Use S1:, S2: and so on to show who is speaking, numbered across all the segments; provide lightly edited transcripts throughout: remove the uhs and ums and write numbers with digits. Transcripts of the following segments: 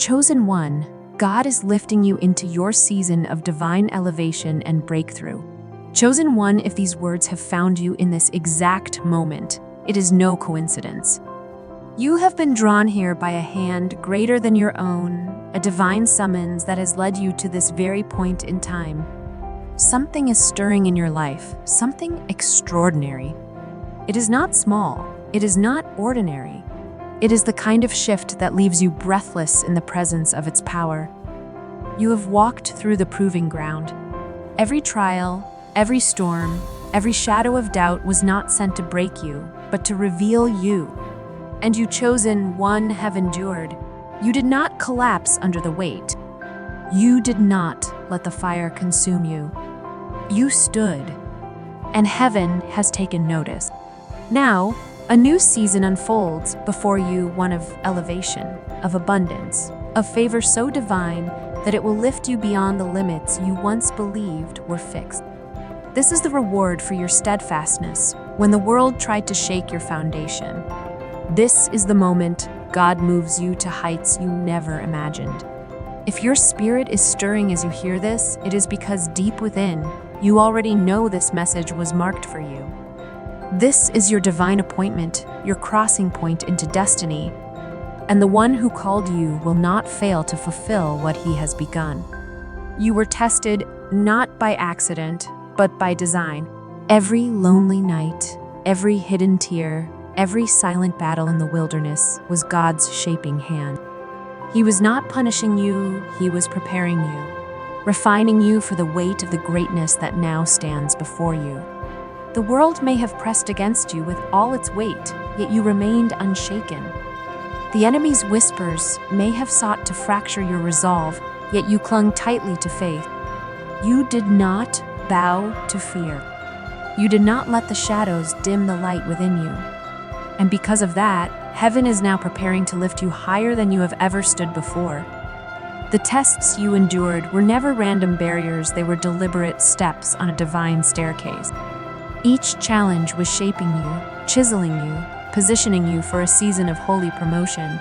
S1: chosen one, God is lifting you into your season of divine elevation and breakthrough. Chosen one, if these words have found you in this exact moment, it is no coincidence. You have been drawn here by a hand greater than your own, a divine summons that has led you to this very point in time. Something is stirring in your life, something extraordinary. It is not small, it is not ordinary. It is the kind of shift that leaves you breathless in the presence of its power. You have walked through the proving ground. Every trial, every storm, every shadow of doubt was not sent to break you, but to reveal you. And you, chosen one, have endured. You did not collapse under the weight. You did not let the fire consume you. You stood, and heaven has taken notice. Now, a new season unfolds before you, one of elevation, of abundance, of favor so divine that it will lift you beyond the limits you once believed were fixed. This is the reward for your steadfastness when the world tried to shake your foundation. This is the moment God moves you to heights you never imagined. If your spirit is stirring as you hear this, it is because deep within, you already know this message was marked for you. This is your divine appointment, your crossing point into destiny, and the one who called you will not fail to fulfill what he has begun. You were tested not by accident, but by design. Every lonely night, every hidden tear, every silent battle in the wilderness was God's shaping hand. He was not punishing you, he was preparing you, refining you for the weight of the greatness that now stands before you. The world may have pressed against you with all its weight, yet you remained unshaken. The enemy's whispers may have sought to fracture your resolve, yet you clung tightly to faith. You did not bow to fear. You did not let the shadows dim the light within you. And because of that, heaven is now preparing to lift you higher than you have ever stood before. The tests you endured were never random barriers, they were deliberate steps on a divine staircase. Each challenge was shaping you, chiseling you, positioning you for a season of holy promotion.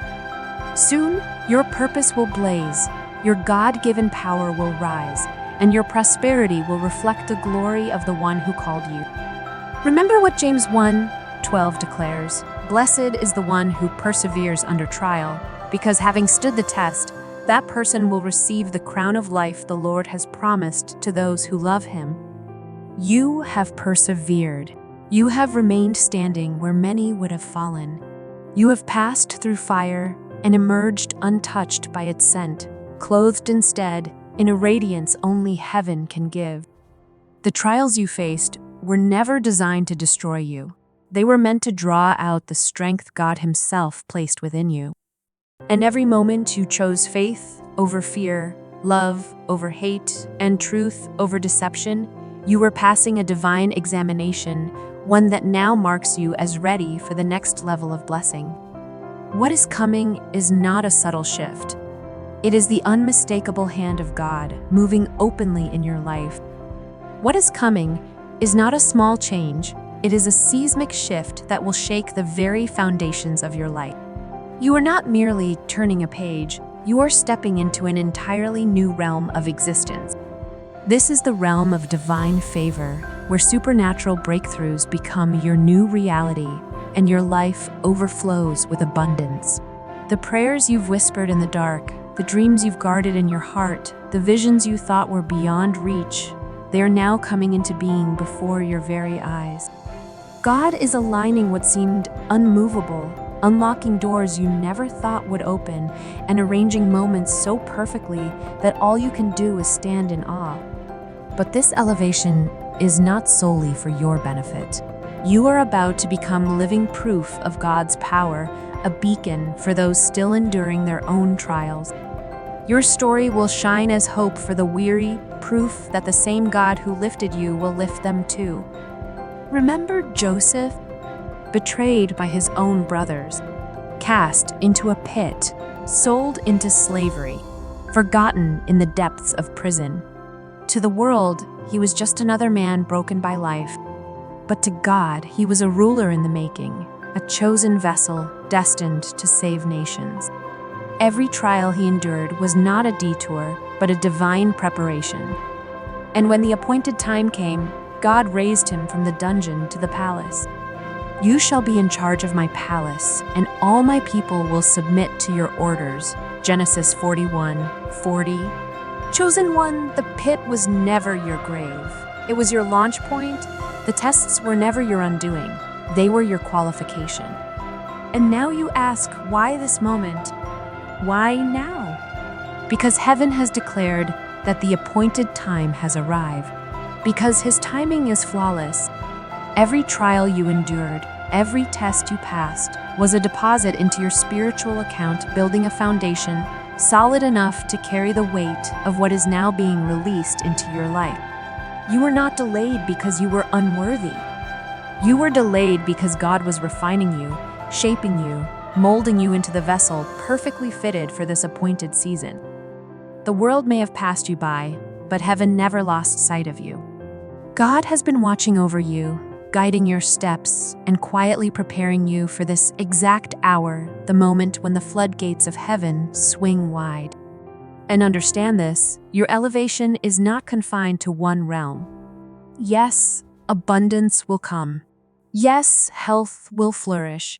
S1: Soon, your purpose will blaze, your God-given power will rise, and your prosperity will reflect the glory of the one who called you. Remember what James 1:12 declares, "Blessed is the one who perseveres under trial, because having stood the test, that person will receive the crown of life the Lord has promised to those who love him." You have persevered. You have remained standing where many would have fallen. You have passed through fire and emerged untouched by its scent, clothed instead in a radiance only heaven can give. The trials you faced were never designed to destroy you. They were meant to draw out the strength God himself placed within you. And every moment you chose faith over fear, love over hate, and truth over deception, you were passing a divine examination, one that now marks you as ready for the next level of blessing. What is coming is not a subtle shift. It is the unmistakable hand of God moving openly in your life. What is coming is not a small change, it is a seismic shift that will shake the very foundations of your life. You are not merely turning a page, you are stepping into an entirely new realm of existence. This is the realm of divine favor, where supernatural breakthroughs become your new reality and your life overflows with abundance. The prayers you've whispered in the dark, the dreams you've guarded in your heart, the visions you thought were beyond reach, they are now coming into being before your very eyes. God is aligning what seemed unmovable, unlocking doors you never thought would open, and arranging moments so perfectly that all you can do is stand in awe. But this elevation is not solely for your benefit. You are about to become living proof of God's power, a beacon for those still enduring their own trials. Your story will shine as hope for the weary, proof that the same God who lifted you will lift them too. Remember Joseph? Betrayed by his own brothers, cast into a pit, sold into slavery, forgotten in the depths of prison. To the world, he was just another man broken by life. But to God, he was a ruler in the making, a chosen vessel destined to save nations. Every trial he endured was not a detour, but a divine preparation. And when the appointed time came, God raised him from the dungeon to the palace. You shall be in charge of my palace, and all my people will submit to your orders. Genesis 41:40. Chosen one, the pit was never your grave. It was your launch point. The tests were never your undoing. They were your qualification. And now you ask, why this moment? Why now? Because heaven has declared that the appointed time has arrived. Because his timing is flawless. Every trial you endured, every test you passed, was a deposit into your spiritual account, building a foundation solid enough to carry the weight of what is now being released into your life. You were not delayed because you were unworthy. You were delayed because God was refining you, shaping you, molding you into the vessel perfectly fitted for this appointed season. The world may have passed you by, but heaven never lost sight of you. God has been watching over you, guiding your steps, and quietly preparing you for this exact hour, the moment when the floodgates of heaven swing wide. And understand this, your elevation is not confined to one realm. Yes, abundance will come. Yes, health will flourish.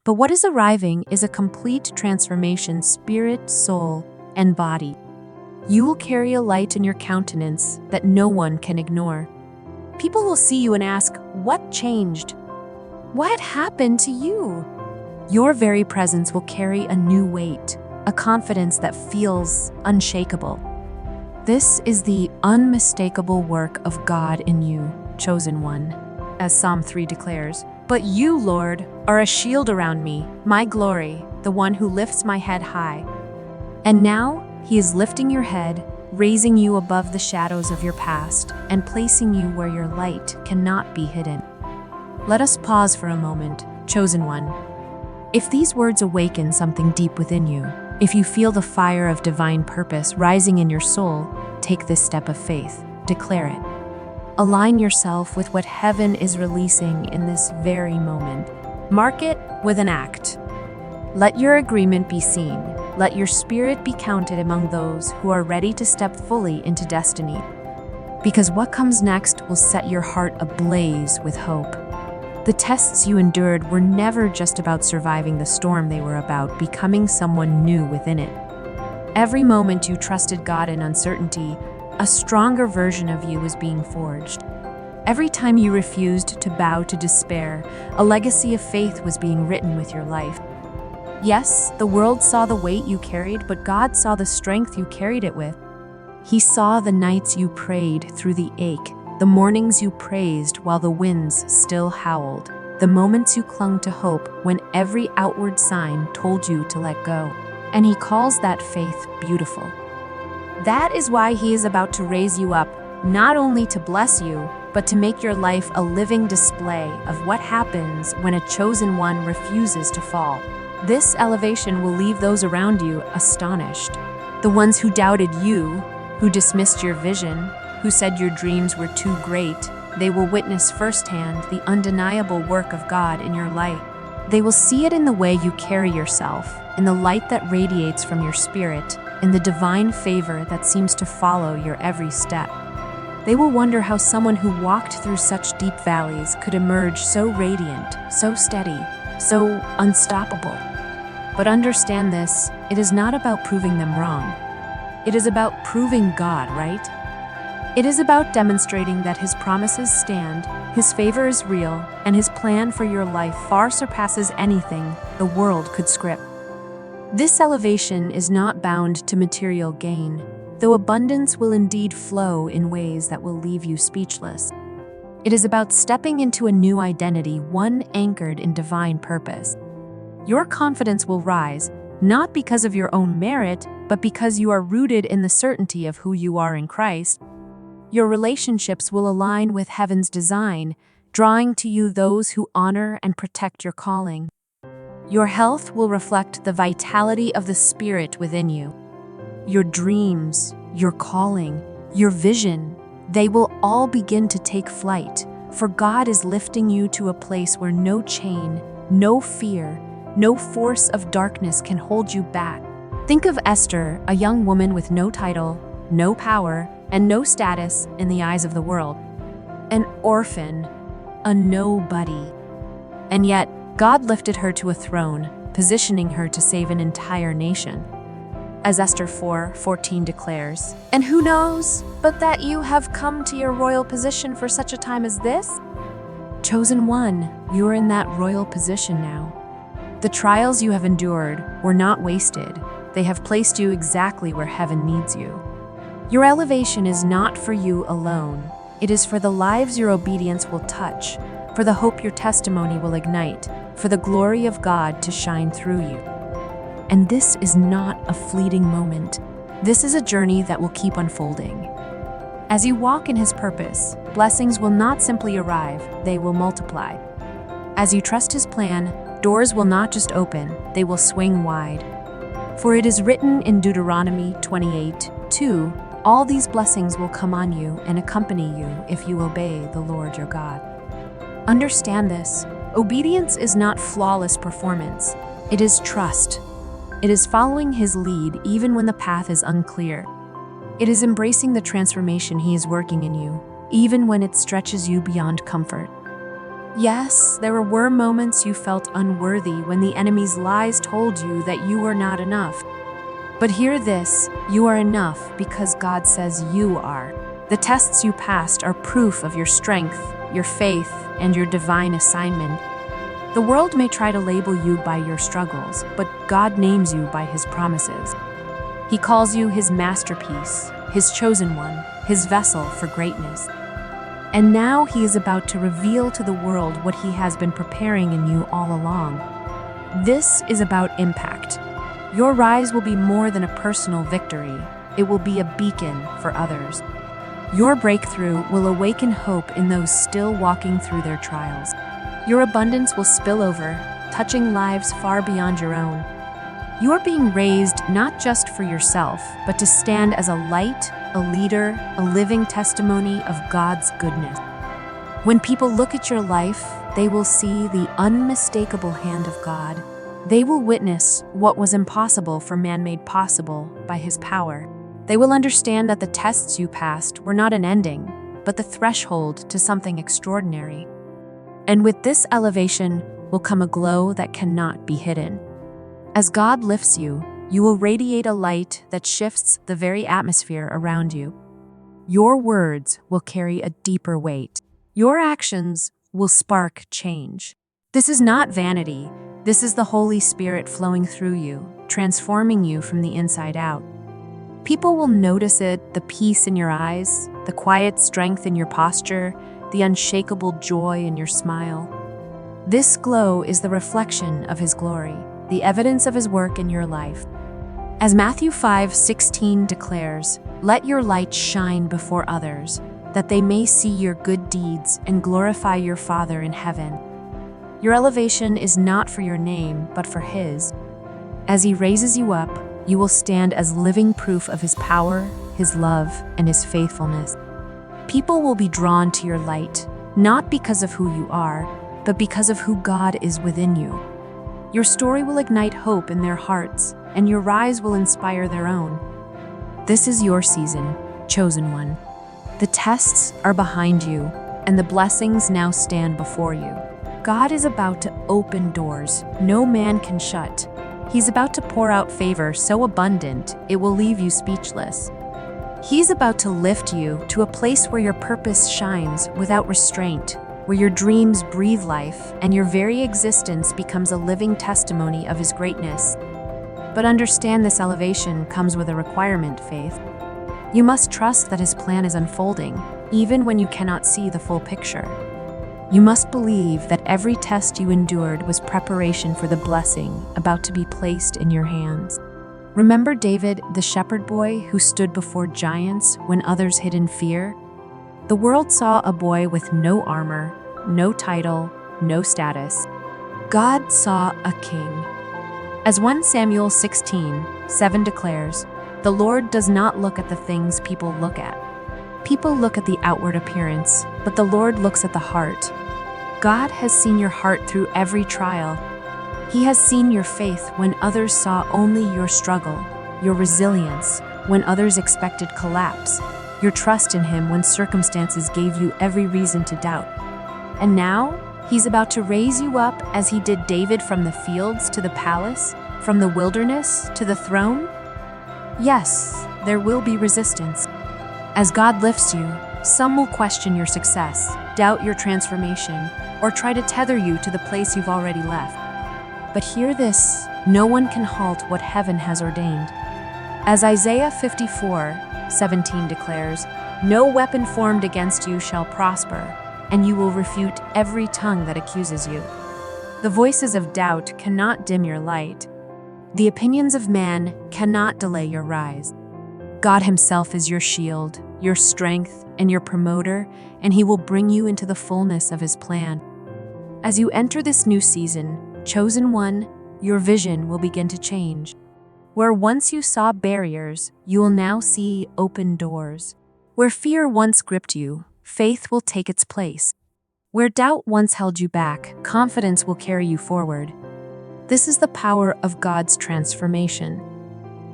S1: But what is arriving is a complete transformation, spirit, soul, and body. You will carry a light in your countenance that no one can ignore. People will see you and ask, what changed? What happened to you? Your very presence will carry a new weight, a confidence that feels unshakable. This is the unmistakable work of God in you, chosen one. As Psalm 3 declares, "But you, Lord, are a shield around me, my glory, the one who lifts my head high." And now, he is lifting your head, raising you above the shadows of your past, and placing you where your light cannot be hidden. Let us pause for a moment, chosen one. If these words awaken something deep within you, if you feel the fire of divine purpose rising in your soul, take this step of faith, declare it. Align yourself with what heaven is releasing in this very moment. Mark it with an act. Let your agreement be seen. Let your spirit be counted among those who are ready to step fully into destiny. Because what comes next will set your heart ablaze with hope. The tests you endured were never just about surviving the storm, they were about becoming someone new within it. Every moment you trusted God in uncertainty, a stronger version of you was being forged. Every time you refused to bow to despair, a legacy of faith was being written with your life. Yes, the world saw the weight you carried, but God saw the strength you carried it with. He saw the nights you prayed through the ache, the mornings you praised while the winds still howled, the moments you clung to hope when every outward sign told you to let go. And he calls that faith beautiful. That is why he is about to raise you up, not only to bless you, but to make your life a living display of what happens when a chosen one refuses to fall. This elevation will leave those around you astonished. The ones who doubted you, who dismissed your vision, who said your dreams were too great, they will witness firsthand the undeniable work of God in your life. They will see it in the way you carry yourself, in the light that radiates from your spirit, in the divine favor that seems to follow your every step. They will wonder how someone who walked through such deep valleys could emerge so radiant, so steady, so unstoppable. But understand this, it is not about proving them wrong. It is about proving God right. It is about demonstrating that his promises stand, his favor is real, and his plan for your life far surpasses anything the world could script. This elevation is not bound to material gain, though abundance will indeed flow in ways that will leave you speechless. It is about stepping into a new identity, one anchored in divine purpose. Your confidence will rise, not because of your own merit, but because you are rooted in the certainty of who you are in Christ. Your relationships will align with heaven's design, drawing to you those who honor and protect your calling. Your health will reflect the vitality of the Spirit within you. Your dreams, your calling, your vision, they will all begin to take flight, for God is lifting you to a place where no chain, no fear, no force of darkness can hold you back. Think of Esther, a young woman with no title, no power, and no status in the eyes of the world. An orphan, a nobody. And yet, God lifted her to a throne, positioning her to save an entire nation. As Esther 4:14 declares, "And who knows but that you have come to your royal position for such a time as this?" Chosen one, you are in that royal position now. The trials you have endured were not wasted. They have placed you exactly where heaven needs you. Your elevation is not for you alone. It is for the lives your obedience will touch, for the hope your testimony will ignite, for the glory of God to shine through you. And this is not a fleeting moment. This is a journey that will keep unfolding. As you walk in His purpose, blessings will not simply arrive, they will multiply. As you trust His plan, doors will not just open, they will swing wide. For it is written in Deuteronomy 28:2, "All these blessings will come on you and accompany you if you obey the Lord your God." Understand this. Obedience is not flawless performance. It is trust. It is following His lead even when the path is unclear. It is embracing the transformation He is working in you, even when it stretches you beyond comfort. Yes, there were moments you felt unworthy when the enemy's lies told you that you were not enough. But hear this, you are enough because God says you are. The tests you passed are proof of your strength, your faith, and your divine assignment. The world may try to label you by your struggles, but God names you by His promises. He calls you His masterpiece, His chosen one, His vessel for greatness. And now He is about to reveal to the world what He has been preparing in you all along. This is about impact. Your rise will be more than a personal victory. It will be a beacon for others. Your breakthrough will awaken hope in those still walking through their trials. Your abundance will spill over, touching lives far beyond your own. You are being raised not just for yourself, but to stand as a light, a leader, a living testimony of God's goodness. When people look at your life, they will see the unmistakable hand of God. They will witness what was impossible for man made possible by His power. They will understand that the tests you passed were not an ending, but the threshold to something extraordinary. And with this elevation will come a glow that cannot be hidden. As God lifts you, you will radiate a light that shifts the very atmosphere around you. Your words will carry a deeper weight. Your actions will spark change. This is not vanity. This is the Holy Spirit flowing through you, transforming you from the inside out. People will notice it, the peace in your eyes, the quiet strength in your posture, the unshakable joy in your smile. This glow is the reflection of His glory, the evidence of His work in your life. As Matthew 5:16 declares, "Let your light shine before others, that they may see your good deeds and glorify your Father in heaven." Your elevation is not for your name, but for His. As He raises you up, you will stand as living proof of His power, His love, and His faithfulness. People will be drawn to your light, not because of who you are, but because of who God is within you. Your story will ignite hope in their hearts, and your rise will inspire their own. This is your season, chosen one. The tests are behind you, and the blessings now stand before you. God is about to open doors no man can shut. He's about to pour out favor so abundant it will leave you speechless. He's about to lift you to a place where your purpose shines without restraint, where your dreams breathe life and your very existence becomes a living testimony of His greatness. But understand this elevation comes with a requirement, faith. You must trust that His plan is unfolding, even when you cannot see the full picture. You must believe that every test you endured was preparation for the blessing about to be placed in your hands. Remember David, the shepherd boy who stood before giants when others hid in fear? The world saw a boy with no armor, no title, no status. God saw a king. As 1 Samuel 16:7 declares, "The Lord does not look at the things people look at. People look at the outward appearance, but the Lord looks at the heart." God has seen your heart through every trial. He has seen your faith when others saw only your struggle. your resilience when others expected collapse, your trust in him when circumstances gave you every reason to doubt. And now, he's about to raise you up as he did David from the fields to the palace, from the wilderness to the throne? Yes, there will be resistance. As God lifts you, some will question your success, doubt your transformation, or try to tether you to the place you've already left. But hear this, no one can halt what heaven has ordained. As Isaiah 54:17 declares, "No weapon formed against you shall prosper, and you will refute every tongue that accuses you." The voices of doubt cannot dim your light. The opinions of man cannot delay your rise. God himself is your shield, your strength, and your promoter, and he will bring you into the fullness of his plan. As you enter this new season, chosen one, your vision will begin to change. Where once you saw barriers, you will now see open doors. Where fear once gripped you, faith will take its place. Where doubt once held you back, confidence will carry you forward. This is the power of God's transformation.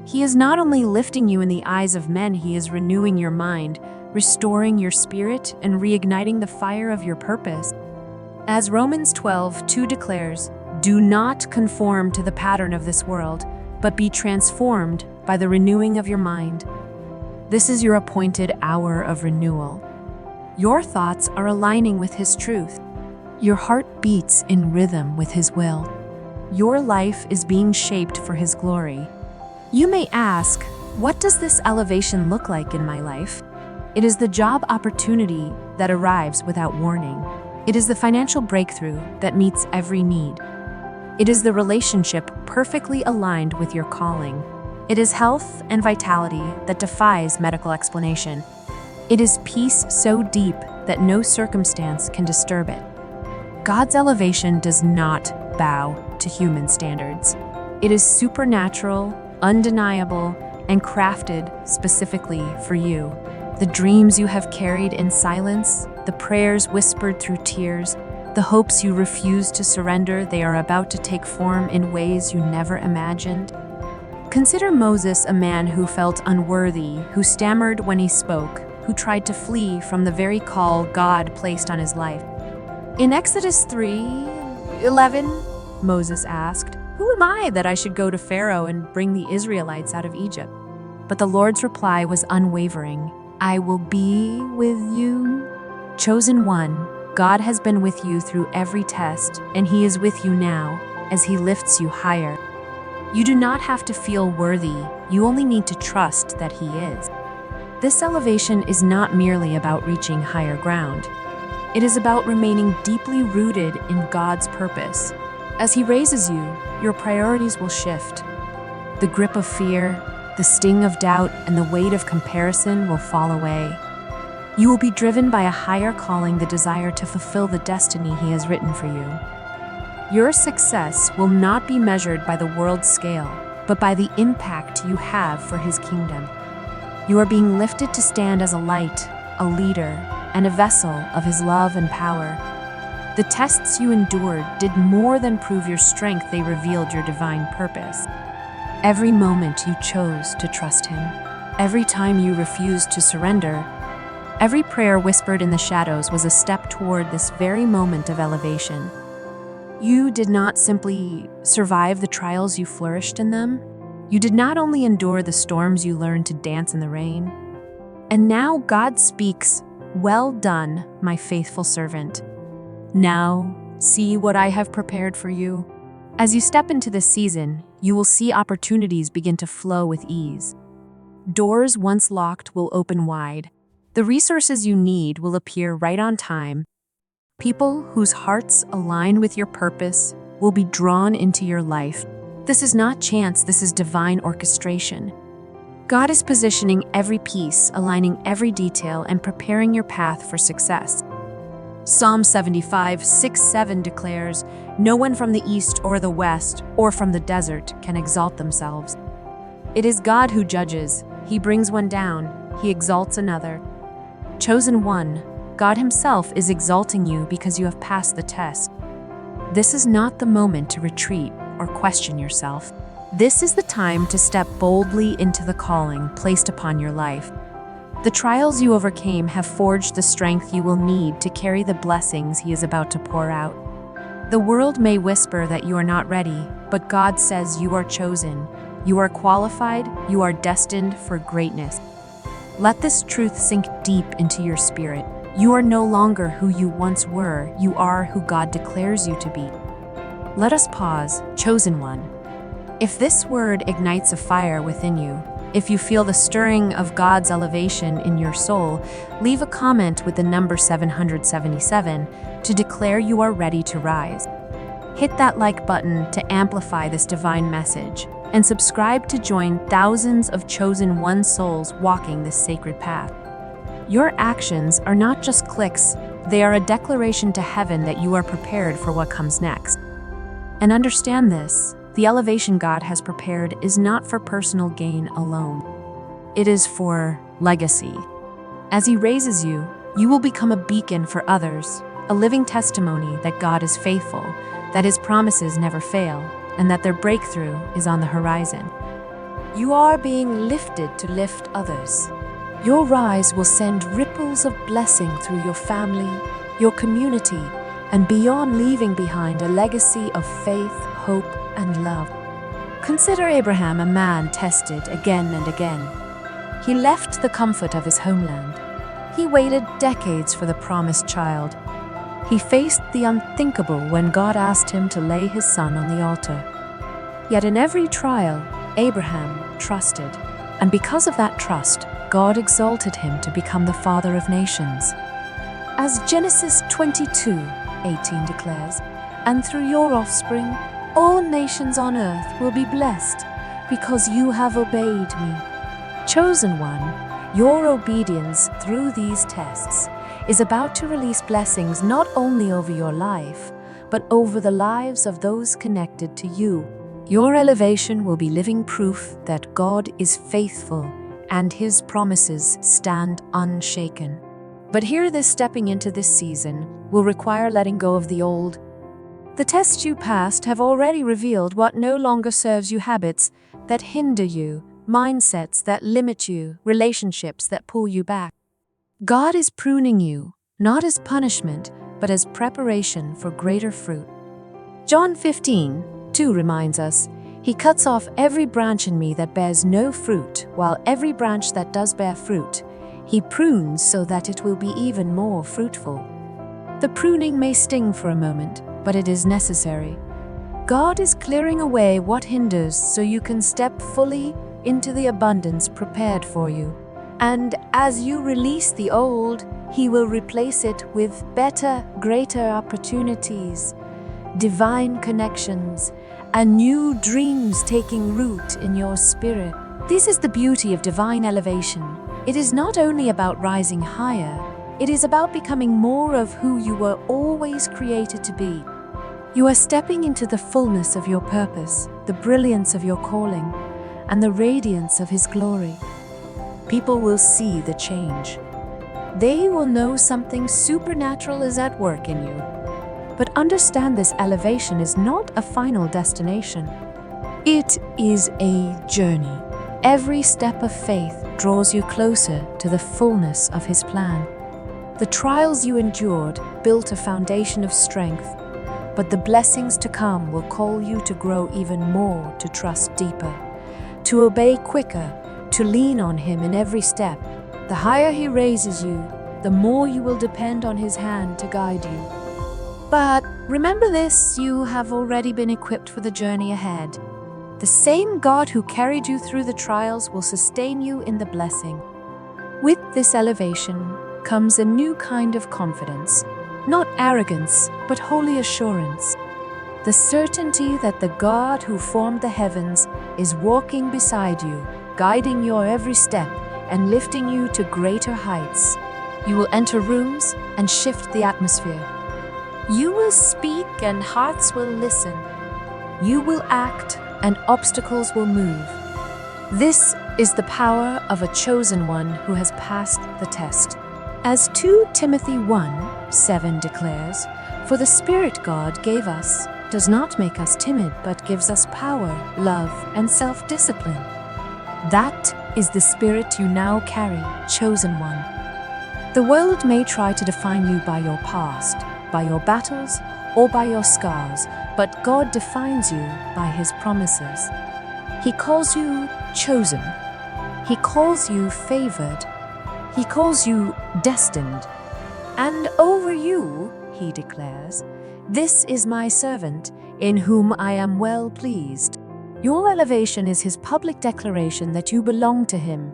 S1: He is not only lifting you in the eyes of men, he is renewing your mind, restoring your spirit, and reigniting the fire of your purpose. As Romans 12:2 declares, "Do not conform to the pattern of this world, but be transformed by the renewing of your mind." This is your appointed hour of renewal. Your thoughts are aligning with his truth. Your heart beats in rhythm with his will. Your life is being shaped for his glory. You may ask, what does this elevation look like in my life? It is the job opportunity that arrives without warning. It is the financial breakthrough that meets every need. It is the relationship perfectly aligned with your calling. It is health and vitality that defies medical explanation. It is peace so deep that no circumstance can disturb it. God's elevation does not bow to human standards. It is supernatural, undeniable, and crafted specifically for you. The dreams you have carried in silence, the prayers whispered through tears, the hopes you refused to surrender, they are about to take form in ways you never imagined. Consider Moses, a man who felt unworthy, who stammered when he spoke, who tried to flee from the very call God placed on his life. In Exodus 3:11, Moses asked, "Who am I that I should go to Pharaoh and bring the Israelites out of Egypt?" But the Lord's reply was unwavering, "I will be with you." Chosen one, God has been with you through every test, and he is with you now as he lifts you higher. You do not have to feel worthy, you only need to trust that he is. This elevation is not merely about reaching higher ground. It is about remaining deeply rooted in God's purpose. As he raises you, your priorities will shift. The grip of fear, the sting of doubt, and the weight of comparison will fall away. You will be driven by a higher calling, the desire to fulfill the destiny he has written for you. Your success will not be measured by the world's scale, but by the impact you have for his kingdom. You are being lifted to stand as a light, a leader, and a vessel of his love and power. The tests you endured did more than prove your strength, they revealed your divine purpose. Every moment you chose to trust him, every time you refused to surrender, every prayer whispered in the shadows was a step toward this very moment of elevation. You did not simply survive the trials, you flourished in them. You did not only endure the storms, you learned to dance in the rain. And now God speaks, "Well done, my faithful servant. Now, see what I have prepared for you." As you step into this season, you will see opportunities begin to flow with ease. Doors once locked will open wide. The resources you need will appear right on time. People whose hearts align with your purpose will be drawn into your life. This is not chance, this is divine orchestration. God is positioning every piece, aligning every detail, and preparing your path for success. Psalm 75:6-7 declares, "No one from the east or the west or from the desert can exalt themselves." It is God who judges. He brings one down, he exalts another. Chosen one, God himself is exalting you because you have passed the test. This is not the moment to retreat or question yourself. This is the time to step boldly into the calling placed upon your life. The trials you overcame have forged the strength you will need to carry the blessings He is about to pour out. The world may whisper that you are not ready, but God says you are chosen, you are qualified, you are destined for greatness. Let this truth sink deep into your spirit. You are no longer who you once were, you are who God declares you to be. Let us pause, chosen one. If this word ignites a fire within you, if you feel the stirring of God's elevation in your soul, leave a comment with the number 777 to declare you are ready to rise. Hit that like button to amplify this divine message, and subscribe to join thousands of chosen one souls walking this sacred path. Your actions are not just clicks, they are a declaration to heaven that you are prepared for what comes next. And understand this, the elevation God has prepared is not for personal gain alone. It is for legacy. As He raises you, you will become a beacon for others, a living testimony that God is faithful, that His promises never fail, and that their breakthrough is on the horizon. You are being lifted to lift others. Your rise will send ripples of blessing through your family, your community, and beyond, leaving behind a legacy of faith, hope, and love. Consider Abraham, a man tested again and again. He left the comfort of his homeland. He waited decades for the promised child. He faced the unthinkable when God asked him to lay his son on the altar. Yet in every trial, Abraham trusted. And because of that trust, God exalted him to become the father of nations. As Genesis 22:18 declares, "And through your offspring, all nations on earth will be blessed, because you have obeyed me." Chosen one, your obedience through these tests is about to release blessings not only over your life, but over the lives of those connected to you. Your elevation will be living proof that God is faithful and His promises stand unshaken. But hear this: stepping into this season will require letting go of the old. The tests you passed have already revealed what no longer serves you, habits that hinder you, mindsets that limit you, relationships that pull you back. God is pruning you, not as punishment, but as preparation for greater fruit. John 15:2 reminds us, "He cuts off every branch in me that bears no fruit, while every branch that does bear fruit, He prunes so that it will be even more fruitful." The pruning may sting for a moment, but it is necessary. God is clearing away what hinders so you can step fully into the abundance prepared for you. And as you release the old, He will replace it with better, greater opportunities, divine connections, and new dreams taking root in your spirit. This is the beauty of divine elevation. It is not only about rising higher, it is about becoming more of who you were always created to be. You are stepping into the fullness of your purpose, the brilliance of your calling, and the radiance of His glory. People will see the change. They will know something supernatural is at work in you. But understand, this elevation is not a final destination. It is a journey. Every step of faith draws you closer to the fullness of His plan. The trials you endured built a foundation of strength, but the blessings to come will call you to grow even more, to trust deeper, to obey quicker, to lean on Him in every step. The higher He raises you, the more you will depend on His hand to guide you. But remember this, you have already been equipped for the journey ahead. The same God who carried you through the trials will sustain you in the blessing. With this elevation comes a new kind of confidence, not arrogance, but holy assurance. The certainty that the God who formed the heavens is walking beside you, guiding your every step and lifting you to greater heights. You will enter rooms and shift the atmosphere. You will speak and hearts will listen. You will act and obstacles will move. This is the power of a chosen one who has passed the test. As 2 Timothy 1:7 declares, "For the Spirit God gave us does not make us timid, but gives us power, love, and self-discipline. That is the spirit you now carry, chosen one. The world may try to define you by your past, by your battles, or by your scars, but God defines you by His promises. He calls you chosen. He calls you favored. He calls you destined. And over you, He declares, "This is my servant, in whom I am well pleased." Your elevation is His public declaration that you belong to Him.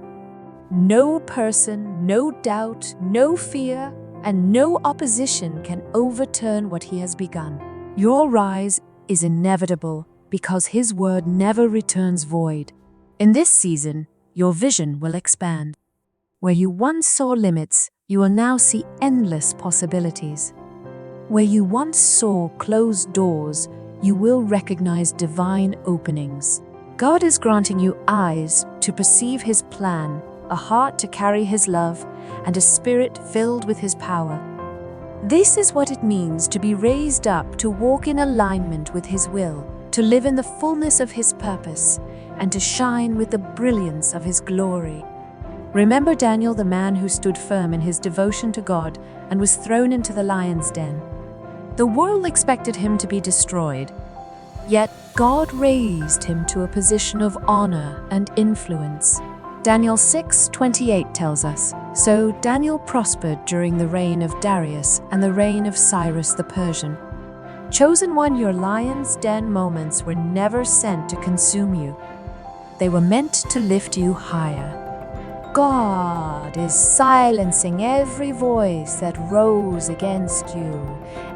S1: No person, no doubt, no fear, and no opposition can overturn what He has begun. Your rise is inevitable because His word never returns void. In this season, your vision will expand. Where you once saw limits, you will now see endless possibilities. Where you once saw closed doors, you will recognize divine openings. God is granting you eyes to perceive His plan, a heart to carry His love, and a spirit filled with His power. This is what it means to be raised up, to walk in alignment with His will, to live in the fullness of His purpose, and to shine with the brilliance of His glory. Remember Daniel, the man who stood firm in his devotion to God and was thrown into the lion's den. The world expected him to be destroyed, yet God raised him to a position of honor and influence. Daniel 6:28 tells us, "So Daniel prospered during the reign of Darius and the reign of Cyrus the Persian." Chosen one, your lion's den moments were never sent to consume you. They were meant to lift you higher. God is silencing every voice that rose against you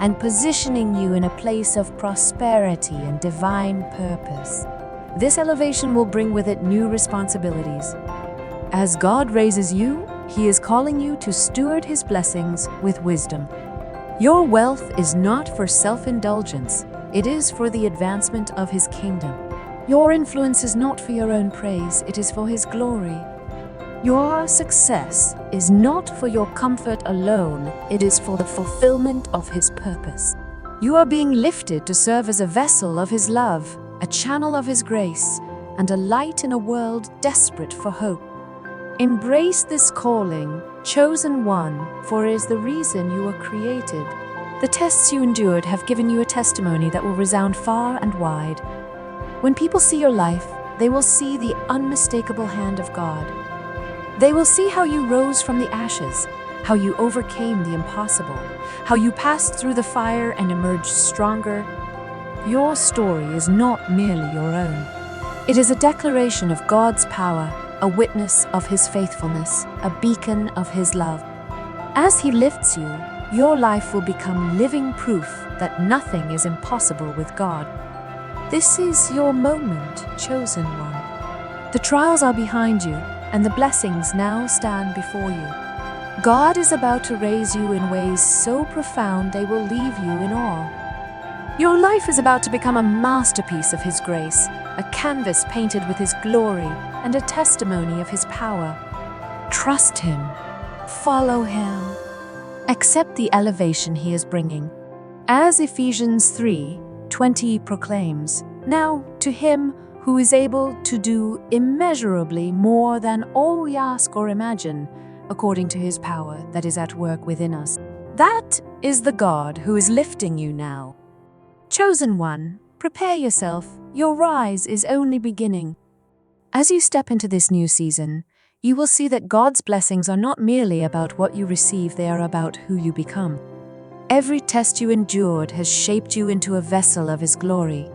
S1: and positioning you in a place of prosperity and divine purpose. This elevation will bring with it new responsibilities. As God raises you, He is calling you to steward His blessings with wisdom. Your wealth is not for self-indulgence, it is for the advancement of His kingdom. Your influence is not for your own praise, it is for His glory. Your success is not for your comfort alone, it is for the fulfillment of His purpose. You are being lifted to serve as a vessel of His love, a channel of His grace, and a light in a world desperate for hope. Embrace this calling, chosen one, for it is the reason you were created. The tests you endured have given you a testimony that will resound far and wide. When people see your life, they will see the unmistakable hand of God. They will see how you rose from the ashes, how you overcame the impossible, how you passed through the fire and emerged stronger. Your story is not merely your own. It is a declaration of God's power, a witness of His faithfulness, a beacon of His love. As He lifts you, your life will become living proof that nothing is impossible with God. This is your moment, chosen one. The trials are behind you, and the blessings now stand before you. God is about to raise you in ways so profound they will leave you in awe. Your life is about to become a masterpiece of His grace, a canvas painted with His glory, and a testimony of His power. Trust Him. Follow Him. Accept the elevation He is bringing. As Ephesians 3:20 proclaims, "Now to Him who is able to do immeasurably more than all we ask or imagine, according to His power that is at work within us." That is the God who is lifting you now. Chosen one, prepare yourself. Your rise is only beginning. As you step into this new season, you will see that God's blessings are not merely about what you receive, they are about who you become. Every test you endured has shaped you into a vessel of His glory.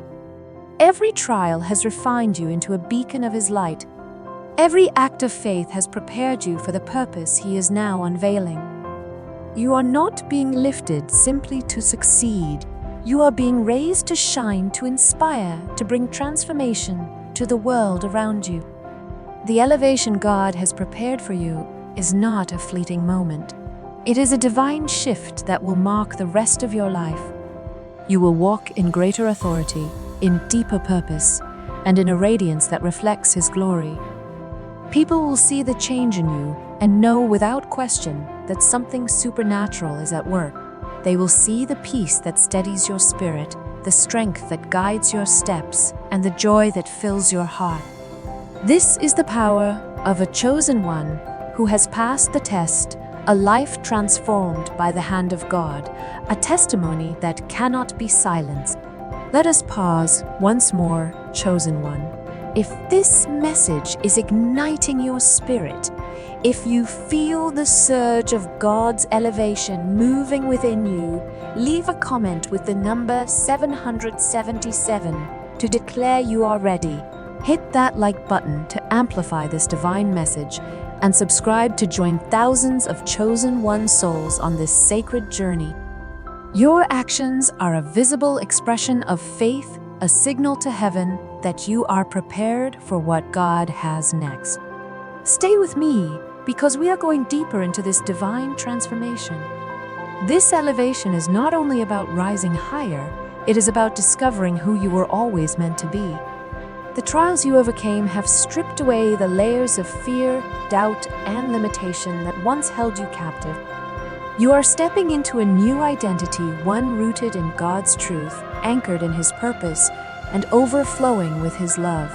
S1: Every trial has refined you into a beacon of His light. Every act of faith has prepared you for the purpose He is now unveiling. You are not being lifted simply to succeed. You are being raised to shine, to inspire, to bring transformation to the world around you. The elevation God has prepared for you is not a fleeting moment. It is a divine shift that will mark the rest of your life. You will walk in greater authority, in deeper purpose, and in a radiance that reflects His glory. People will see the change in you and know without question that something supernatural is at work. They will see the peace that steadies your spirit the strength that guides your steps, and the joy that fills your heart. This is the power of a chosen one who has passed the test, a life transformed by the hand of God, a testimony that cannot be silenced. Let us pause once more, chosen one. If this message is igniting your spirit, if you feel the surge of God's elevation moving within you, leave a comment with the number 777 to declare you are ready. Hit that like button to amplify this divine message, and subscribe to join thousands of chosen one souls on this sacred journey. Your actions are a visible expression of faith, a signal to heaven that you are prepared for what God has next. Stay with me, because we are going deeper into this divine transformation. This elevation is not only about rising higher, it is about discovering who you were always meant to be. The trials you overcame have stripped away the layers of fear, doubt, and limitation that once held you captive. You are stepping into a new identity, one rooted in God's truth, anchored in His purpose, and overflowing with His love.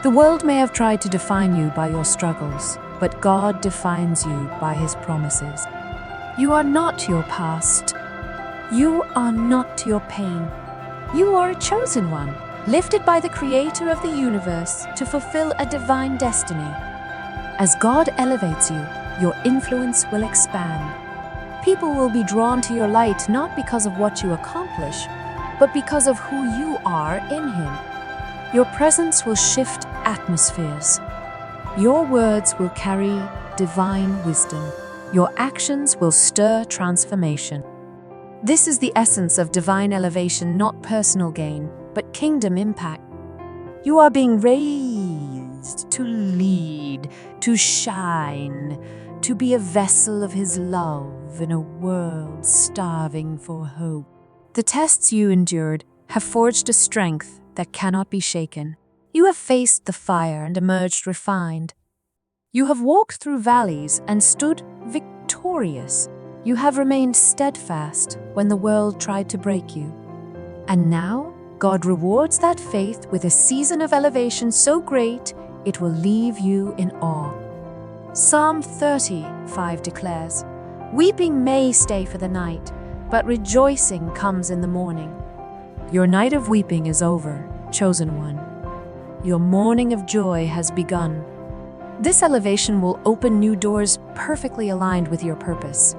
S1: The world may have tried to define you by your struggles, but God defines you by His promises. You are not your past. You are not your pain. You are a chosen one, lifted by the Creator of the universe to fulfill a divine destiny. As God elevates you, your influence will expand. People will be drawn to your light not because of what you accomplish, but because of who you are in Him. Your presence will shift atmospheres. Your words will carry divine wisdom. Your actions will stir transformation. This is the essence of divine elevation, not personal gain, but kingdom impact. You are being raised to lead, to shine, to be a vessel of His love in a world starving for hope. The tests you endured have forged a strength that cannot be shaken. You have faced the fire and emerged refined. You have walked through valleys and stood victorious. You have remained steadfast when the world tried to break you. And now, God rewards that faith with a season of elevation so great it will leave you in awe. Psalm 30:5 declares, "Weeping may stay for the night, but rejoicing comes in the morning." Your night of weeping is over, chosen one. Your morning of joy has begun. This elevation will open new doors perfectly aligned with your purpose.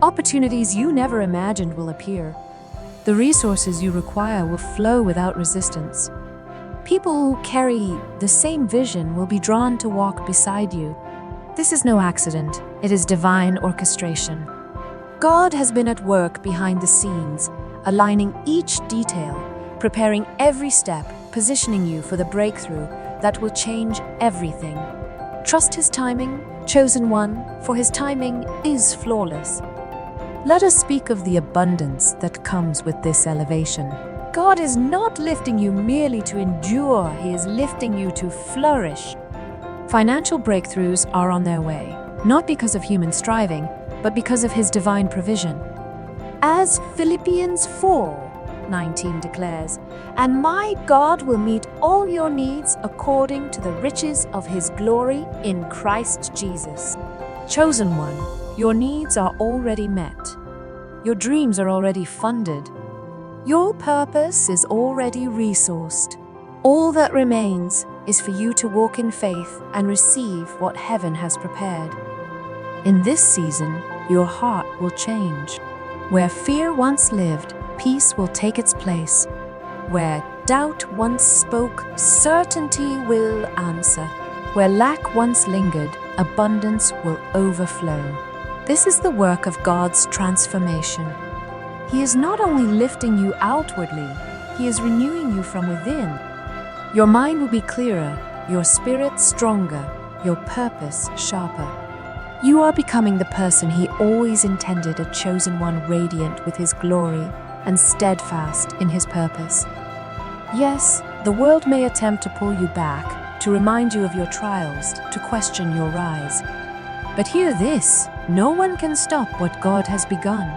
S1: Opportunities you never imagined will appear. The resources you require will flow without resistance. People who carry the same vision will be drawn to walk beside you. This is no accident, it is divine orchestration. God has been at work behind the scenes, aligning each detail, preparing every step, positioning you for the breakthrough that will change everything. Trust His timing, chosen one, for His timing is flawless. Let us speak of the abundance that comes with this elevation. God is not lifting you merely to endure, He is lifting you to flourish. Financial breakthroughs are on their way, not because of human striving, but because of His divine provision. As Philippians 4:19 declares, "And my God will meet all your needs according to the riches of His glory in Christ Jesus." Chosen one, your needs are already met. Your dreams are already funded. Your purpose is already resourced. All that remains is for you to walk in faith and receive what heaven has prepared. In this season, your heart will change. Where fear once lived, peace will take its place. Where doubt once spoke, certainty will answer. Where lack once lingered, abundance will overflow. This is the work of God's transformation. He is not only lifting you outwardly, He is renewing you from within. Your mind will be clearer, your spirit stronger, your purpose sharper. You are becoming the person He always intended, a chosen one radiant with His glory and steadfast in His purpose. Yes, the world may attempt to pull you back, to remind you of your trials, to question your rise. But hear this, no one can stop what God has begun.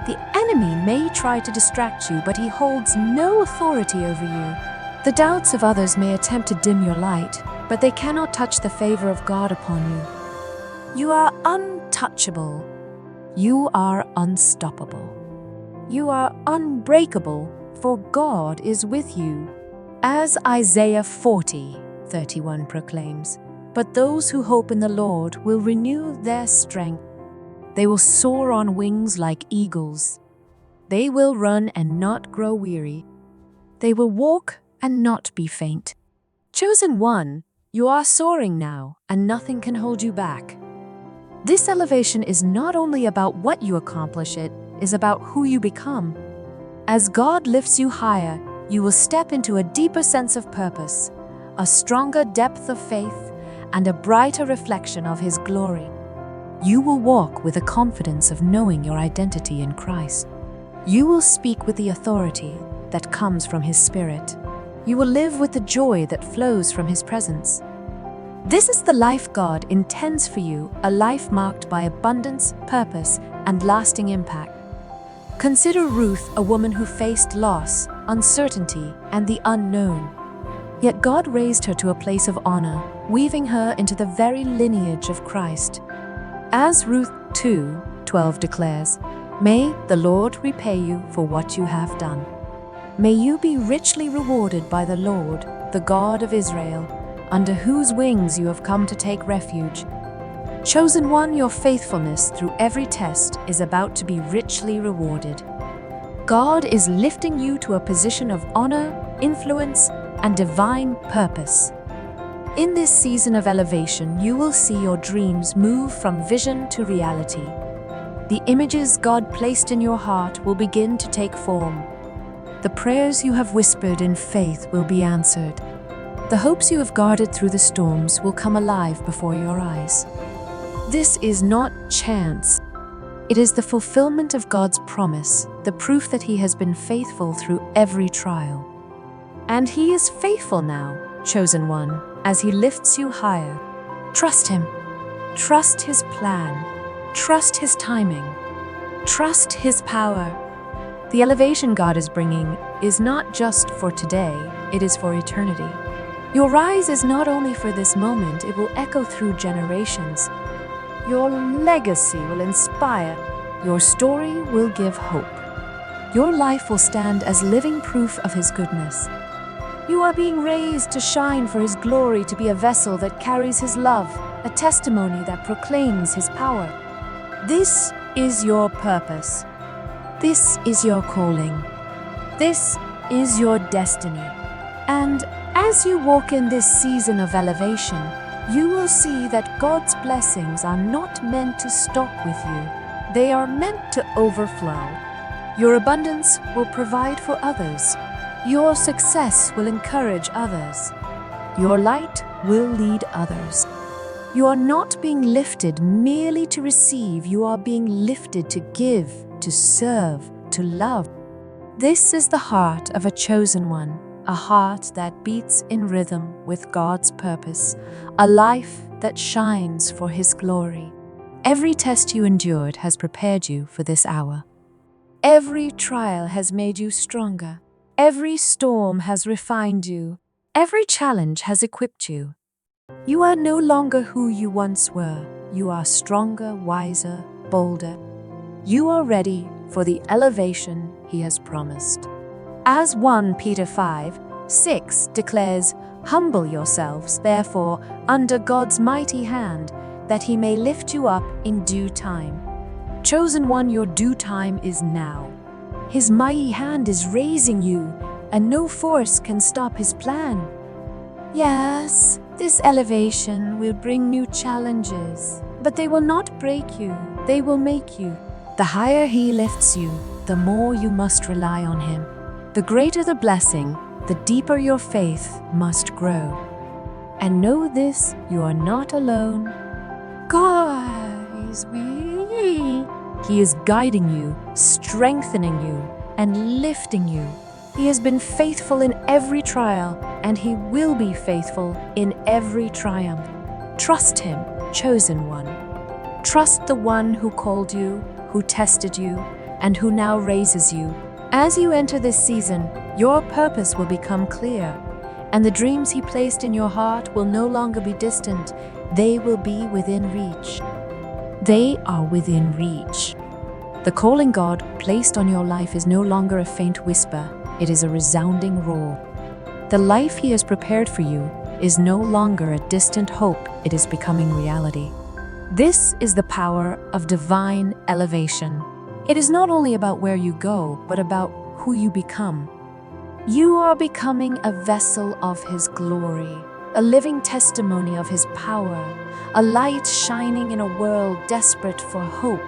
S1: The enemy may try to distract you, but he holds no authority over you. The doubts of others may attempt to dim your light, but they cannot touch the favor of God upon you. You are untouchable. You are unstoppable. You are unbreakable, for God is with you. As Isaiah 40:31 proclaims, "But those who hope in the Lord will renew their strength. They will soar on wings like eagles. They will run and not grow weary. They will walk and not be faint." Chosen one, you are soaring now, and nothing can hold you back. This elevation is not only about what you accomplish, it is about who you become. As God lifts you higher, you will step into a deeper sense of purpose, a stronger depth of faith, and a brighter reflection of His glory. You will walk with the confidence of knowing your identity in Christ. You will speak with the authority that comes from His Spirit. You will live with the joy that flows from His presence. This is the life God intends for you, a life marked by abundance, purpose, and lasting impact. Consider Ruth, a woman who faced loss, uncertainty, and the unknown. Yet God raised her to a place of honor, weaving her into the very lineage of Christ. As Ruth 2:12 declares, "May the Lord repay you for what you have done. May you be richly rewarded by the Lord, the God of Israel, under whose wings you have come to take refuge." Chosen one, your faithfulness through every test is about to be richly rewarded. God is lifting you to a position of honor, influence, and divine purpose. In this season of elevation, you will see your dreams move from vision to reality. The images God placed in your heart will begin to take form. The prayers you have whispered in faith will be answered. The hopes you have guarded through the storms will come alive before your eyes. This is not chance. It is the fulfillment of God's promise, the proof that He has been faithful through every trial. And He is faithful now, chosen one, as He lifts you higher. Trust Him. Trust His plan. Trust His timing. Trust His power. The elevation God is bringing is not just for today, it is for eternity. Your rise is not only for this moment, it will echo through generations. Your legacy will inspire. Your story will give hope. Your life will stand as living proof of His goodness. You are being raised to shine for His glory, to be a vessel that carries His love, a testimony that proclaims His power. This is your purpose. This is your calling. This is your destiny. And as you walk in this season of elevation, you will see that God's blessings are not meant to stop with you. They are meant to overflow. Your abundance will provide for others. Your success will encourage others. Your light will lead others. You are not being lifted merely to receive. You are being lifted to give, to serve, to love. This is the heart of a chosen one. A heart that beats in rhythm with God's purpose, a life that shines for His glory. Every test you endured has prepared you for this hour. Every trial has made you stronger. Every storm has refined you. Every challenge has equipped you. You are no longer who you once were. You are stronger, wiser, bolder. You are ready for the elevation He has promised. As 1 Peter 5:6 declares, "Humble yourselves, therefore, under God's mighty hand, that He may lift you up in due time." Chosen one, your due time is now. His mighty hand is raising you, and no force can stop His plan. Yes, this elevation will bring new challenges, but they will not break you, they will make you. The higher He lifts you, the more you must rely on Him. The greater the blessing, the deeper your faith must grow. And know this, you are not alone. God is with you. He is guiding you, strengthening you, and lifting you. He has been faithful in every trial, and He will be faithful in every triumph. Trust Him, chosen one. Trust the one who called you, who tested you, and who now raises you. As you enter this season, your purpose will become clear, and the dreams He placed in your heart will no longer be distant. They will be within reach. They are within reach. The calling God placed on your life is no longer a faint whisper, it is a resounding roar. The life He has prepared for you is no longer a distant hope, it is becoming reality. This is the power of divine elevation. It is not only about where you go, but about who you become. You are becoming a vessel of His glory, a living testimony of His power, a light shining in a world desperate for hope.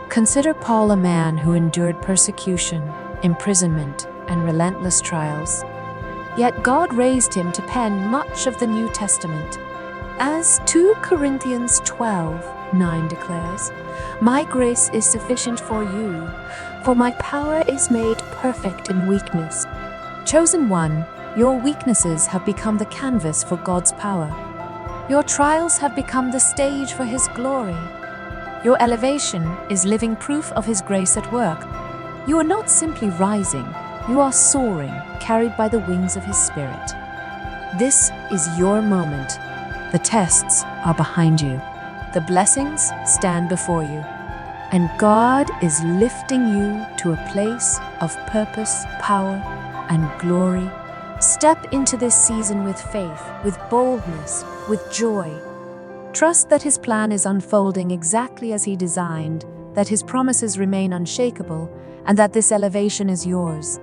S1: Consider Paul, a man who endured persecution, imprisonment, and relentless trials. Yet God raised him to pen much of the New Testament. As 2 Corinthians 12:9 declares, "My grace is sufficient for you, for my power is made perfect in weakness." Chosen one, your weaknesses have become the canvas for God's power. Your trials have become the stage for His glory. Your elevation is living proof of His grace at work. You are not simply rising, you are soaring, carried by the wings of His Spirit. This is your moment. The tests are behind you. The blessings stand before you. And God is lifting you to a place of purpose, power, and glory. Step into this season with faith, with boldness, with joy. Trust that His plan is unfolding exactly as He designed, that His promises remain unshakable, and that this elevation is yours.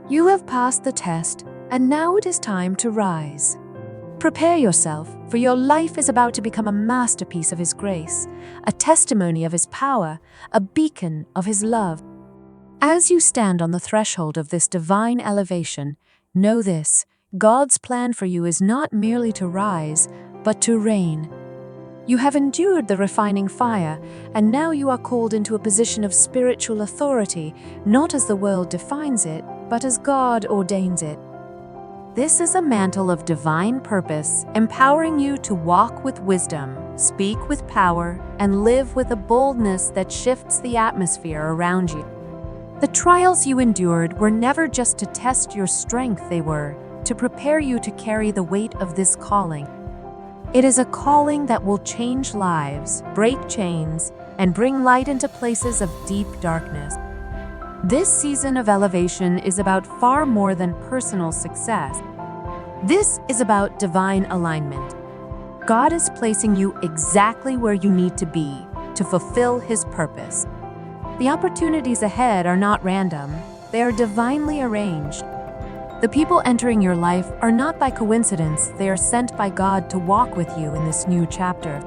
S1: You have passed the test, and now it is time to rise. Prepare yourself, for your life is about to become a masterpiece of His grace, a testimony of His power, a beacon of His love. As you stand on the threshold of this divine elevation, know this: God's plan for you is not merely to rise, but to reign. You have endured the refining fire, and now you are called into a position of spiritual authority, not as the world defines it, but as God ordains it. This is a mantle of divine purpose, empowering you to walk with wisdom, speak with power, and live with a boldness that shifts the atmosphere around you. The trials you endured were never just to test your strength, they were to prepare you to carry the weight of this calling. It is a calling that will change lives, break chains, and bring light into places of deep darkness. This season of elevation is about far more than personal success. This is about divine alignment. God is placing you exactly where you need to be to fulfill His purpose. The opportunities ahead are not random, they are divinely arranged. The people entering your life are not by coincidence, they are sent by God to walk with you in this new chapter.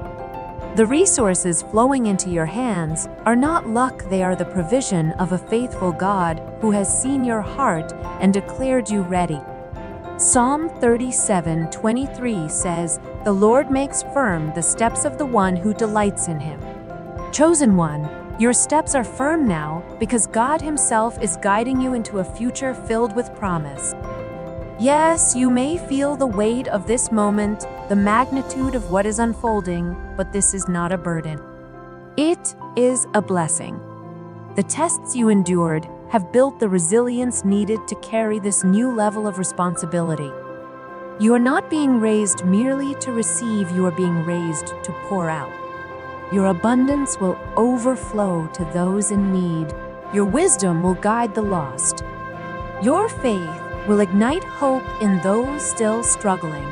S1: The resources flowing into your hands are not luck, they are the provision of a faithful God who has seen your heart and declared you ready. Psalm 37:23 says, "The Lord makes firm the steps of the one who delights in Him." Chosen one, your steps are firm now because God Himself is guiding you into a future filled with promise. Yes, you may feel the weight of this moment, the magnitude of what is unfolding, but this is not a burden. It is a blessing. The tests you endured have built the resilience needed to carry this new level of responsibility. You are not being raised merely to receive, you are being raised to pour out. Your abundance will overflow to those in need. Your wisdom will guide the lost. Your faith will ignite hope in those still struggling.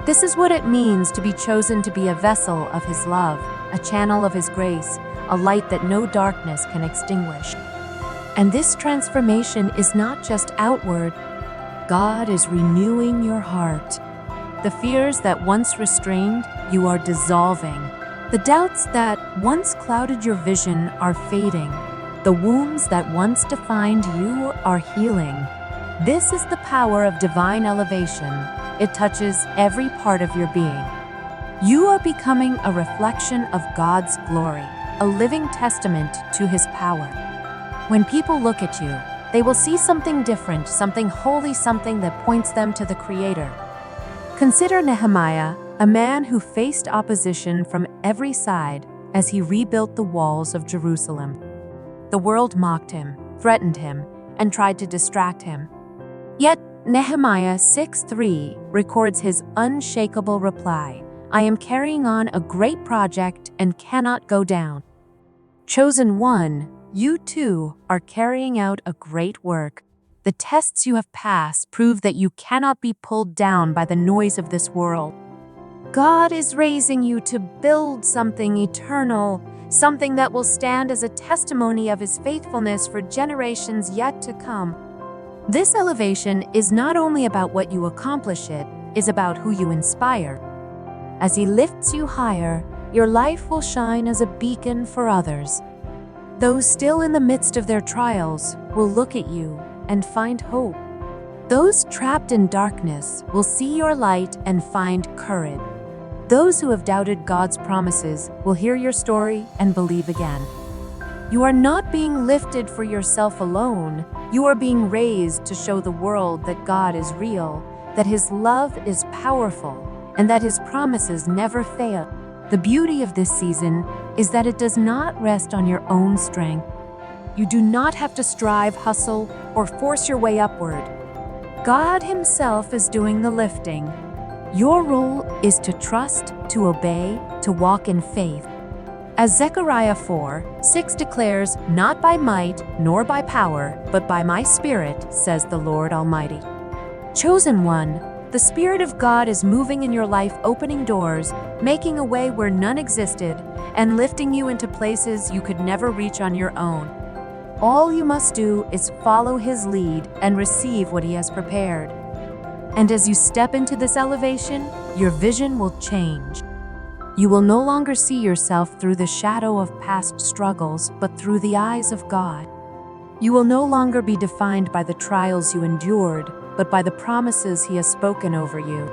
S1: This is what it means to be chosen to be a vessel of His love, a channel of His grace, a light that no darkness can extinguish. And this transformation is not just outward. God is renewing your heart. The fears that once restrained you are dissolving. The doubts that once clouded your vision are fading. The wounds that once defined you are healing. This is the power of divine elevation. It touches every part of your being. You are becoming a reflection of God's glory, a living testament to His power. When people look at you, they will see something different, something holy, something that points them to the Creator. Consider Nehemiah, a man who faced opposition from every side as he rebuilt the walls of Jerusalem. The world mocked him, threatened him, and tried to distract him. Yet Nehemiah 6:3 records his unshakable reply, "I am carrying on a great project and cannot go down." Chosen one, you too are carrying out a great work. The tests you have passed prove that you cannot be pulled down by the noise of this world. God is raising you to build something eternal, something that will stand as a testimony of His faithfulness for generations yet to come. This elevation is not only about what you accomplish, it is about who you inspire. As He lifts you higher, your life will shine as a beacon for others. Those still in the midst of their trials will look at you and find hope. Those trapped in darkness will see your light and find courage. Those who have doubted God's promises will hear your story and believe again. You are not being lifted for yourself alone. You are being raised to show the world that God is real, that His love is powerful, and that His promises never fail. The beauty of this season is that it does not rest on your own strength. You do not have to strive, hustle, or force your way upward. God Himself is doing the lifting. Your role is to trust, to obey, to walk in faith. As Zechariah 4:6 declares, "Not by might nor by power, but by my Spirit, says the Lord Almighty." Chosen one, the Spirit of God is moving in your life, opening doors, making a way where none existed, and lifting you into places you could never reach on your own. All you must do is follow His lead and receive what He has prepared. And as you step into this elevation, your vision will change. You will no longer see yourself through the shadow of past struggles, but through the eyes of God. You will no longer be defined by the trials you endured, but by the promises He has spoken over you.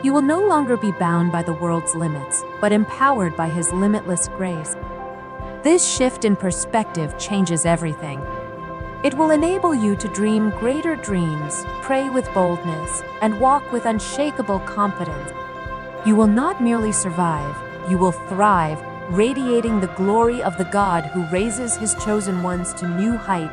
S1: You will no longer be bound by the world's limits, but empowered by His limitless grace. This shift in perspective changes everything. It will enable you to dream greater dreams, pray with boldness, and walk with unshakable confidence. You will not merely survive, you will thrive, radiating the glory of the God who raises His chosen ones to new heights.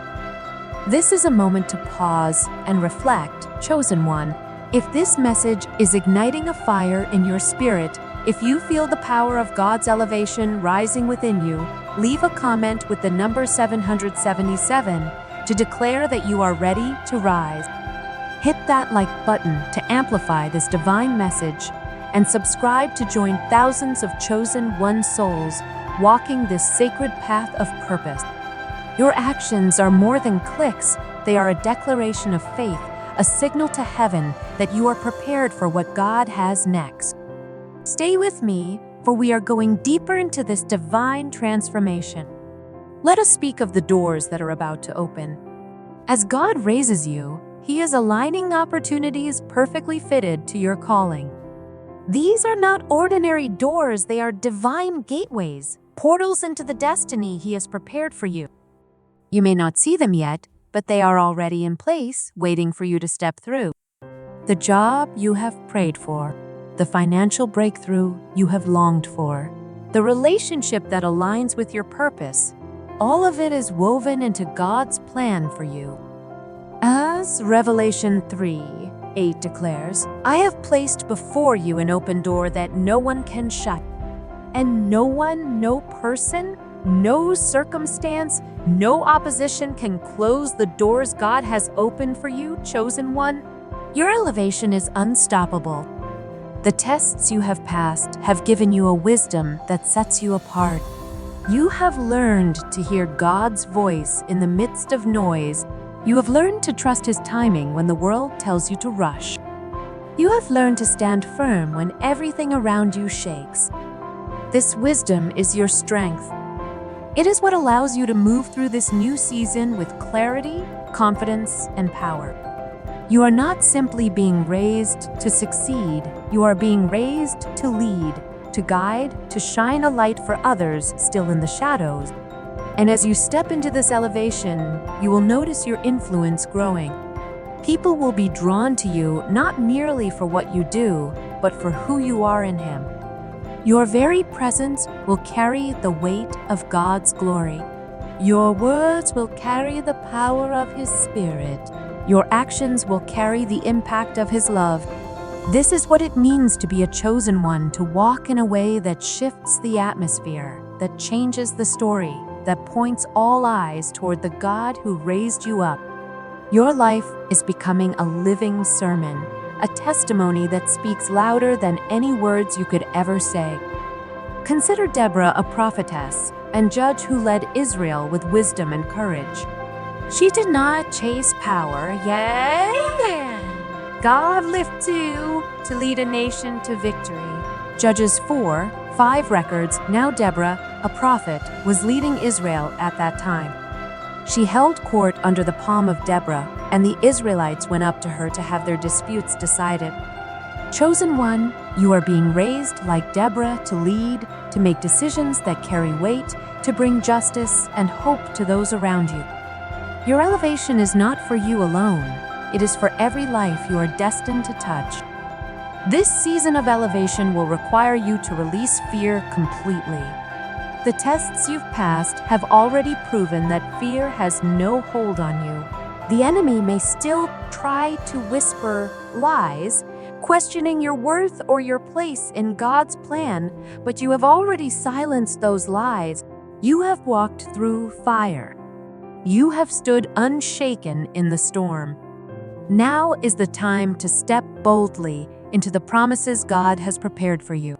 S1: This is a moment to pause and reflect, chosen one. If this message is igniting a fire in your spirit, if you feel the power of God's elevation rising within you, leave a comment with the number 777 to declare that you are ready to rise. Hit that like button to amplify this divine message, and subscribe to join thousands of chosen one souls walking this sacred path of purpose. Your actions are more than clicks, they are a declaration of faith, a signal to heaven that you are prepared for what God has next. Stay with me, for we are going deeper into this divine transformation. Let us speak of the doors that are about to open. As God raises you, He is aligning opportunities perfectly fitted to your calling. These are not ordinary doors, they are divine gateways, portals into the destiny He has prepared for you. You may not see them yet, but they are already in place, waiting for you to step through. The job you have prayed for, the financial breakthrough you have longed for, the relationship that aligns with your purpose, all of it is woven into God's plan for you. As Revelation 3:8 declares, "I have placed before you an open door that no one can shut." And no one, no person, no circumstance, no opposition can close the doors God has opened for you, chosen one. Your elevation is unstoppable. The tests you have passed have given you a wisdom that sets you apart. You have learned to hear God's voice in the midst of noise. You have learned to trust His timing when the world tells you to rush. You have learned to stand firm when everything around you shakes. This wisdom is your strength. It is what allows you to move through this new season with clarity, confidence, and power. You are not simply being raised to succeed, you are being raised to lead, to guide, to shine a light for others still in the shadows. And as you step into this elevation, you will notice your influence growing. People will be drawn to you not merely for what you do, but for who you are in Him. Your very presence will carry the weight of God's glory. Your words will carry the power of His Spirit. Your actions will carry the impact of His love. This is what it means to be a chosen one, to walk in a way that shifts the atmosphere, that changes the story, that points all eyes toward the God who raised you up. Your life is becoming a living sermon, a testimony that speaks louder than any words you could ever say. Consider Deborah a prophetess and judge who led Israel with wisdom and courage. She did not chase power, yet God lifted you to lead a nation to victory. Judges 4:5 records, now Deborah, a prophet, was leading Israel at that time. She held court under the palm of Deborah, and the Israelites went up to her to have their disputes decided. Chosen one, you are being raised like Deborah to lead, to make decisions that carry weight, to bring justice and hope to those around you. Your elevation is not for you alone. It is for every life you are destined to touch. This season of elevation will require you to release fear completely. The tests you've passed have already proven that fear has no hold on you. The enemy may still try to whisper lies, questioning your worth or your place in God's plan, but you have already silenced those lies. You have walked through fire. You have stood unshaken in the storm. Now is the time to step boldly into the promises God has prepared for you.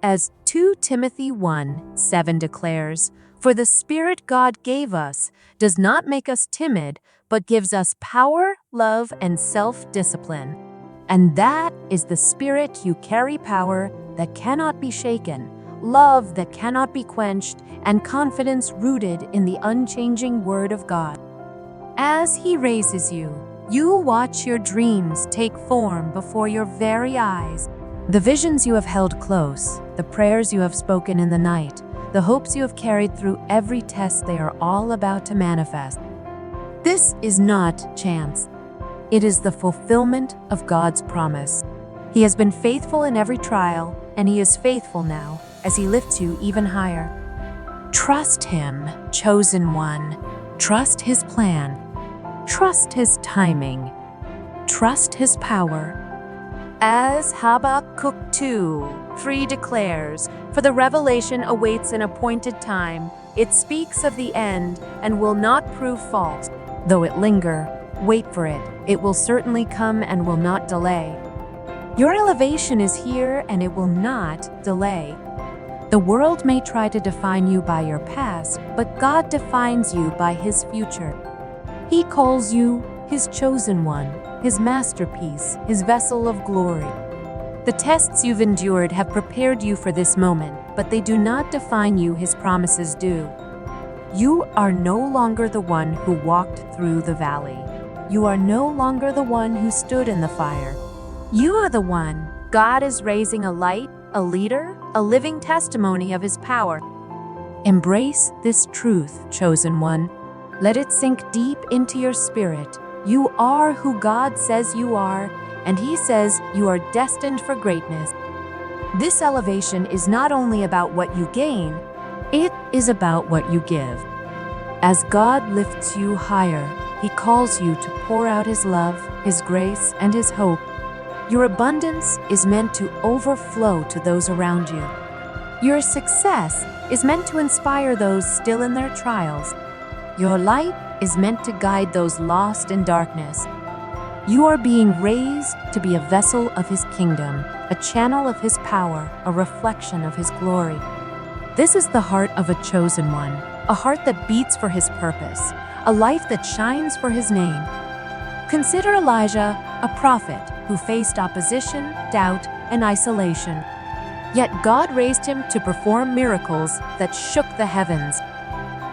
S1: As 2 Timothy 1:7 declares, "For the Spirit God gave us does not make us timid, but gives us power, love, and self-discipline." And that is the Spirit you carry: power that cannot be shaken, love that cannot be quenched, and confidence rooted in the unchanging Word of God. As He raises you, you watch your dreams take form before your very eyes. The visions you have held close, the prayers you have spoken in the night, the hopes you have carried through every test, they are all about to manifest. This is not chance. It is the fulfillment of God's promise. He has been faithful in every trial, and He is faithful now as He lifts you even higher. Trust Him, chosen one. Trust His plan. Trust His timing. Trust His power. As Habakkuk 2:3 declares, "For the revelation awaits an appointed time. It speaks of the end and will not prove false. Though it linger, wait for it. It will certainly come and will not delay." Your elevation is here and it will not delay. The world may try to define you by your past, but God defines you by His future. He calls you His chosen one, His masterpiece, His vessel of glory. The tests you've endured have prepared you for this moment, but they do not define you. His promises do. You are no longer the one who walked through the valley. You are no longer the one who stood in the fire. You are the one God is raising, a light, a leader, a living testimony of His power. Embrace this truth, chosen one. Let it sink deep into your spirit. You are who God says you are, and He says you are destined for greatness. This elevation is not only about what you gain, it is about what you give. As God lifts you higher, He calls you to pour out His love, His grace, and His hope. Your abundance is meant to overflow to those around you. Your success is meant to inspire those still in their trials. Your light is meant to guide those lost in darkness. You are being raised to be a vessel of His kingdom, a channel of His power, a reflection of His glory. This is the heart of a chosen one, a heart that beats for His purpose, a life that shines for His name. Consider Elijah, a prophet who faced opposition, doubt, and isolation. Yet God raised him to perform miracles that shook the heavens.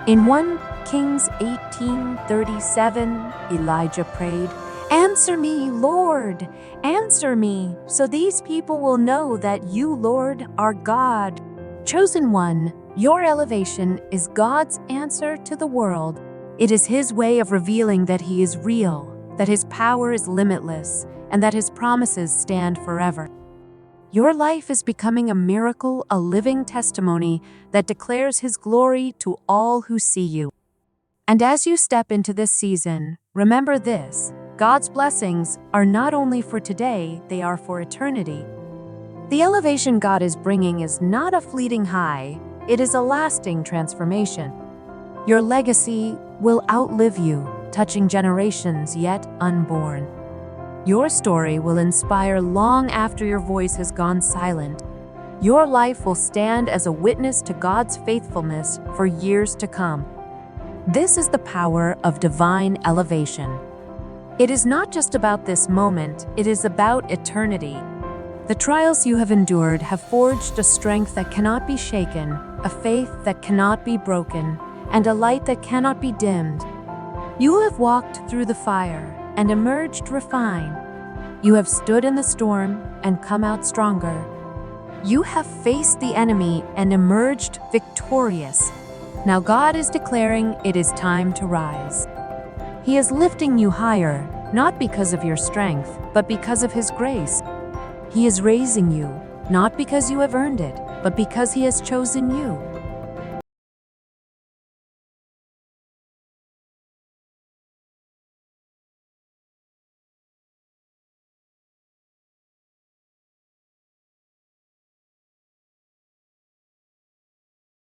S1: In 1 Kings 18:37, Elijah prayed, "Answer me, Lord, answer me, so these people will know that you, Lord, are God." Chosen one, your elevation is God's answer to the world. It is His way of revealing that He is real, that His power is limitless, and that His promises stand forever. Your life is becoming a miracle, a living testimony that declares His glory to all who see you. And as you step into this season, remember this: God's blessings are not only for today, they are for eternity. The elevation God is bringing is not a fleeting high, it is a lasting transformation. Your legacy will outlive you, touching generations yet unborn. Your story will inspire long after your voice has gone silent. Your life will stand as a witness to God's faithfulness for years to come. This is the power of divine elevation. It is not just about this moment, it is about eternity. The trials you have endured have forged a strength that cannot be shaken, a faith that cannot be broken, and a light that cannot be dimmed. You have walked through the fire and emerged refined. You have stood in the storm and come out stronger. You have faced the enemy and emerged victorious. Now God is declaring it is time to rise. He is lifting you higher, not because of your strength, but because of His grace. He is raising you, not because you have earned it, but because He has chosen you.